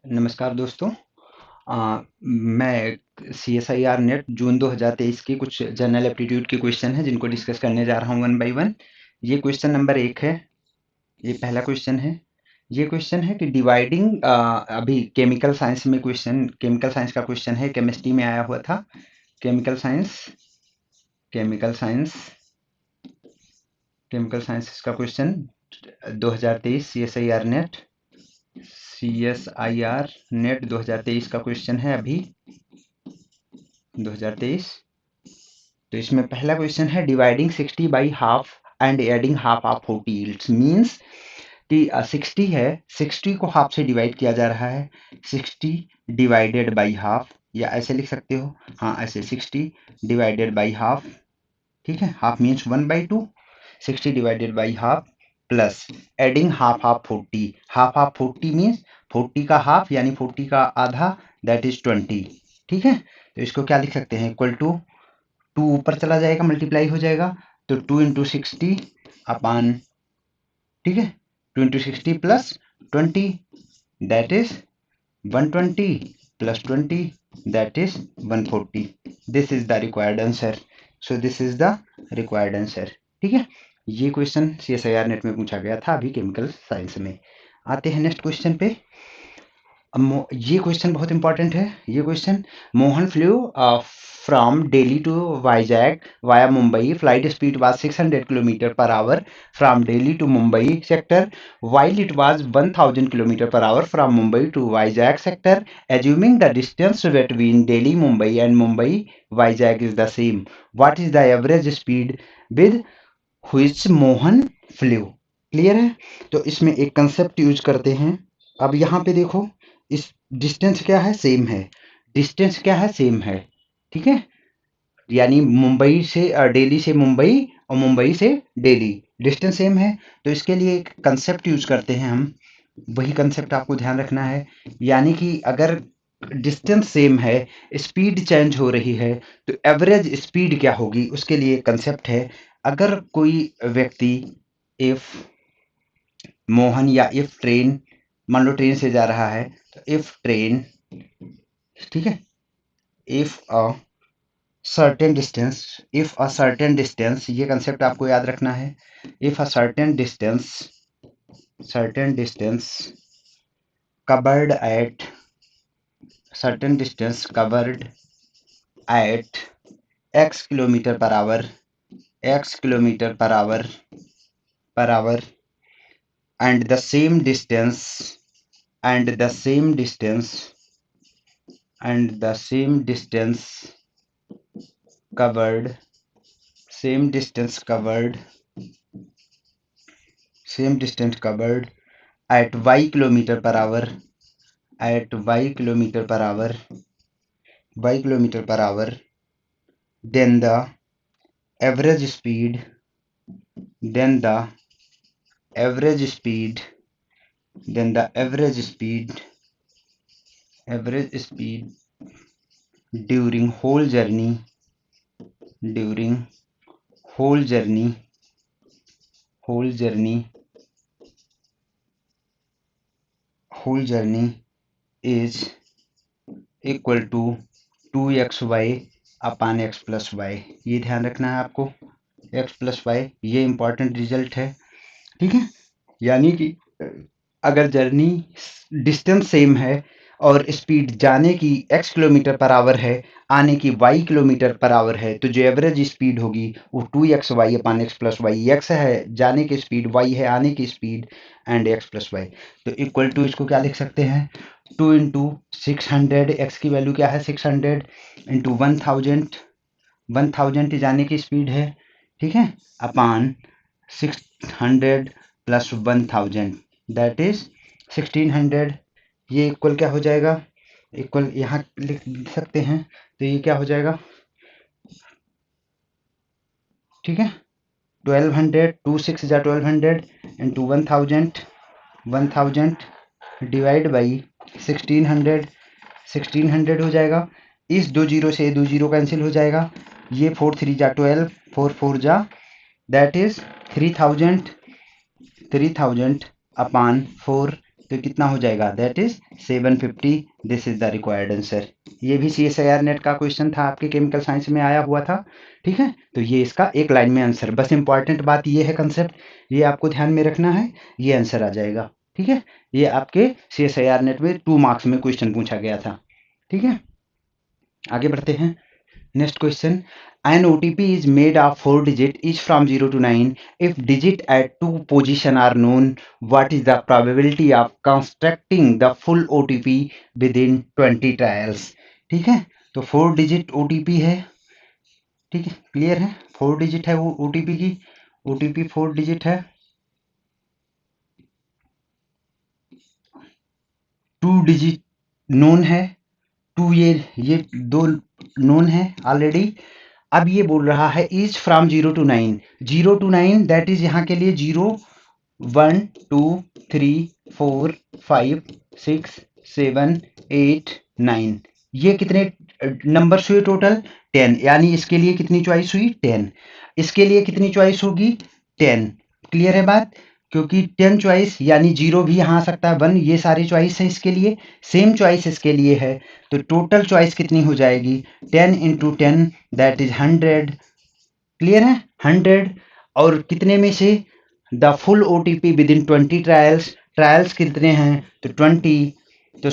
नमस्कार दोस्तों। मैं CSIR नेट जून 2023 की कुछ जनरल एप्टीट्यूड के क्वेश्चन हैं जिनको डिस्कस करने जा रहा हूँ वन बाय वन। ये क्वेश्चन नंबर 1 है। ये पहला क्वेश्चन है। ये क्वेश्चन है कि डिवाइडिंग अभी केमिकल साइंस का क्वेश्चन है, केमिस्ट्री में आया हुआ था। केमिकल साइंस का क्वेश्चन 2023 CSIR नेट 2023 का क्वेश्चन है अभी 2023। तो इसमें पहला क्वेश्चन है dividing 60 by half and adding half of 40। It's means कि 60 है, 60 को हाफ से डिवाइड किया जा रहा है, 60 डिवाइडेड बाई हाफ, या ऐसे लिख सकते हो, हाँ ऐसे 60 डिवाइडेड बाई हाफ। ठीक है, half means 1/2, 60 divided by half plus adding half of 40। Half of 40 means 40 का हाफ यानी 40 का आधा, दैट इज 20। ठीक है, तो इसको क्या लिख सकते हैं, इक्वल टू 2 ऊपर चला जाएगा, मल्टीप्लाई हो जाएगा, तो 2 इंटू 60 अपान, ठीक है, 2 into 60 plus 20, that is 120 plus 20, that is 140। This is the required answer. So this is the required answer. ठीक है, ये क्वेश्चन CSIR नेट में पूछा गया था अभी केमिकल साइंस में। आते हैं नेक्स्ट क्वेश्चन पे। ये क्वेश्चन बहुत इंपॉर्टेंट है। ये question, Mohan flew from Delhi to Vizag via Mumbai, flight speed was 600 kilometre per hour from Delhi to Mumbai sector, while it was 1000 kilometre per hour from Mumbai to Vizag sector, assuming the distance between Delhi Mumbai and Mumbai Vizag is the same, what is the average speed with which Mohan flu. Clear है, तो इसमें एक concept use करते हैं। अब यहाँ पे देखो, इस डिस्टेंस क्या है, सेम है, डिस्टेंस क्या है, सेम है। ठीक है, यानी मुंबई से दिल्ली से मुंबई और मुंबई से दिल्ली, डिस्टेंस सेम है, तो इसके लिए एक कंसेप्ट यूज करते हैं हम। वही कंसेप्ट आपको ध्यान रखना है, यानी कि अगर डिस्टेंस सेम है, स्पीड चेंज हो रही है, तो एवरेज स्पीड क्या होगी, उसके लिए कंसेप्ट है। अगर कोई व्यक्ति, इफ मोहन या इफ ट्रेन, मान लो ट्रेन से जा रहा है, तो इफ ट्रेन, ठीक है, इफ अ सर्टेन डिस्टेंस, ये कंसेप्ट आपको याद रखना है। If a certain distance covered at x kilometre per hour, and the same distance covered at y kilometre per hour, then the average speed during whole journey is equal to 2xy upon x plus y. ये ध्यान रखना है आपको, x plus y, ये important result है। ठीक है, यानी कि अगर जर्नी डिस्टेंस सेम है और स्पीड जाने की x किलोमीटर पर आवर है, आने की y किलोमीटर पर आवर है, तो जो एवरेज स्पीड होगी वो 2xy upon x plus y, x है जाने की स्पीड, y है आने की speed, and x plus y. तो इक्वल टू, इसको क्या लिख सकते हैं, 2 इंटू 600, x की वैल्यू क्या है 600, इंटू 1000 जाने की स्पीड है, ठीक है, अपान 600 प्लस 1000, दैट इज 1600। ये इक्वल क्या हो जाएगा, इक्वल यहाँ लिख सकते हैं, तो ये क्या हो जाएगा, ठीक है, 1200, 2 6 जा 1200 इंटू 1000 डिवाइड बाई 1600 हो जाएगा। इस 2 जीरो से 2 जीरो कैंसिल हो जाएगा, ये 4 3 जा 12, 4 4 जा, दैट इज 3000 अपान 4 तो कितना हो जाएगा, that is 750। This is the required answer. ये भी CSIR नेट का क्वेश्चन था, आपके केमिकल साइंस में आया हुआ था, ठीक है। तो ये इसका एक लाइन में आंसर, बस इंपॉर्टेंट बात ये है, कंसेप्ट ये आपको ध्यान में रखना है, ये आंसर आ जाएगा, ठीक है। ये आपके CSIR नेट में 2 मार्क्स में क्वेश्चन पूछा गया था, ठीक है। आगे बढ़ते हैं। Next question. An OTP is made of 4 digits each from 0 to 9. If digit at 2 position are known, what is the probability of constructing the full OTP within 20 trials? ठीक है, तो 4 डिजिट OTP है, ठीक है, क्लियर है। 4 digit है वो OTP की, OTP 4 डिजिट है। 2 डिजिट नोन है, 2 ये 2 नोन है ऑलरेडी। अब ये बोल रहा है is from 0 to 9, 0 to 9 that is यहाँ के लिए 0 1 2 3 4 5 6 7 8 9, ये कितने नंबर्स हुए टोटल, 10, यानी इसके लिए कितनी चॉइस हुई, 10। इसके लिए कितनी चॉइस होगी, 10। क्लियर है बात, क्योंकि 10 चॉइस यानी 0 भी यहाँ आ सकता है, 1, ये सारी चॉइस है इसके लिए, सेम चॉइस इसके लिए है, तो टोटल चॉइस कितनी हो जाएगी, 10 × 10 दैट इज 100। क्लियर है, 100। और कितने में से, the full OTP with in 20 trials, trials कितने हैं, तो 20, तो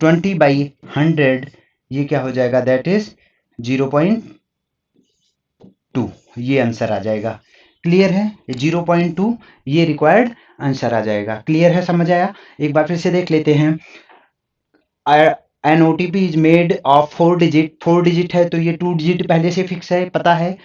20/100 ये क्या हो जाएगा, दैट इज 0.2, ये आंसर आ जाएगा। क्लियर है, 0.2 ये रिक्वायर्ड आंसर आ जाएगा। क्लियर है, समझ आया। एक बार फिर से देख लेते हैं। An OTP is made of 4 digit, 4 digit है तो ये 2 डिजिट पहले से फिक्स है, पता है।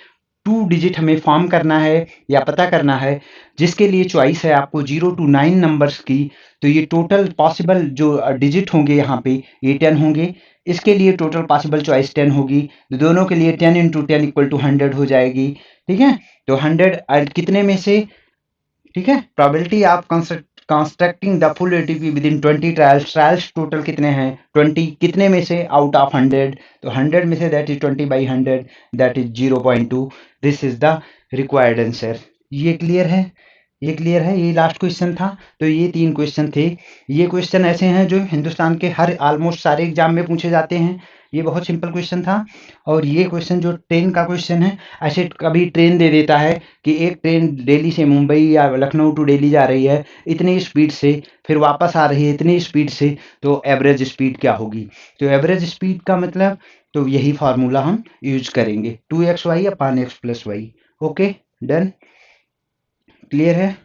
2 डिजिट हमें फॉर्म करना है या पता करना है, जिसके लिए चॉइस है आपको 0 to 9 नंबर्स की, तो ये टोटल पॉसिबल जो डिजिट होंगे यहाँ पे ये 10 होंगे, इसके लिए टोटल पॉसिबल चॉइस 10 होगी, तो दोनों के लिए 10 × 10 = 100 हो जाएगी, ठीक है। तो 100 कितने में से, ठीक है, probability of constructing the full OTP with in 20 trials, trials total कितने हैं 20, कितने में से, आउट ऑफ 100, तो 100 में say that is 20/100 that is 0.2। This is the required answer. ये क्लियर है, ये क्लियर है, ये लास्ट क्वेश्चन था। तो ये 3 क्वेश्चन थे। ये क्वेश्चन ऐसे हैं जो हिंदुस्तान के हर ऑलमोस्ट सारे एग्जाम में पूछे जाते हैं। ये बहुत सिंपल क्वेश्चन था। और ये क्वेश्चन जो ट्रेन का क्वेश्चन है, ऐसे कभी ट्रेन दे देता है कि एक ट्रेन दिल्ली से मुंबई या लखनऊ टू दिल्ली जा रही है इतनी स्पीड से, फिर वापस आ रही है इतनी स्पीड से, तो एवरेज स्पीड क्या होगी। तो एवरेज स्पीड का मतलब, तो यही फार्मूला हम यूज करेंगे, 2xy/x + y। Okay, done, clear है।